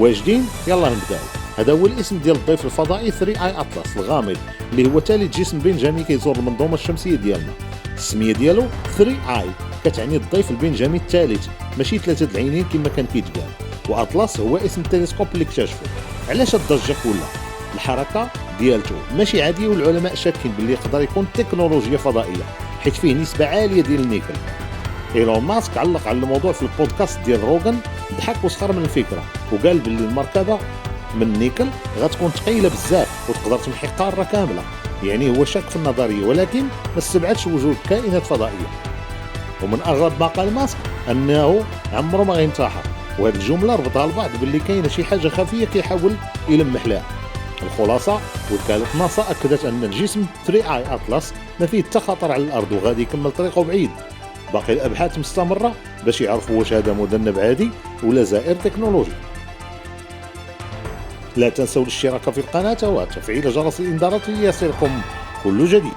واجدين؟ يلا نبداو. هذا هو الاسم ديال الضيف الفضائي 3 اي اطلس الغامض اللي هو ثالث جسم بنجامي كيزور المنظومه الشمسيه ديالنا. السميه ديالو 3 اي كتعني الضيف البنجامي الثالث، ماشي ثلاثه العينين كما كان كيتقال. واطلس هو اسم التلسكوب اللي اكتشفه. علاش الضجه كلها؟ الحركه ديالته ماشي عاديه، والعلماء شاكين باللي يقدر يكون تكنولوجيا فضائيه حيت فيه نسبه عاليه ديال النيكل. ايلون ماسك علق على الموضوع في البودكاست ديال روغان، ضحك وسخر من الفكره وقال باللي المركبه من نيكل غتكون ثقيله بزاف وتقدر تمحي قاره كامله. يعني هو شك في النظريه ولكن ما استبعدش وجود كائنات فضائيه. ومن اغرب ما قال ماسك انه عمره ما غينتحر، وهذه الجمله ربطها البعض باللي كاينه شي حاجه خفيه كيحاول يلمح لها. الخلاصه وكاله ناسا اكدت ان الجسم 3 اي اطلس ما فيه حتى خطر على الارض وغادي يكمل طريقه بعيد. باقي الابحاث مستمره باش يعرفوا واش هذا مذنب عادي ولا زائر تكنولوجي. لا تنسوا الاشتراك في القناه وتفعيل جرس الانذارات ليصلكم كل جديد.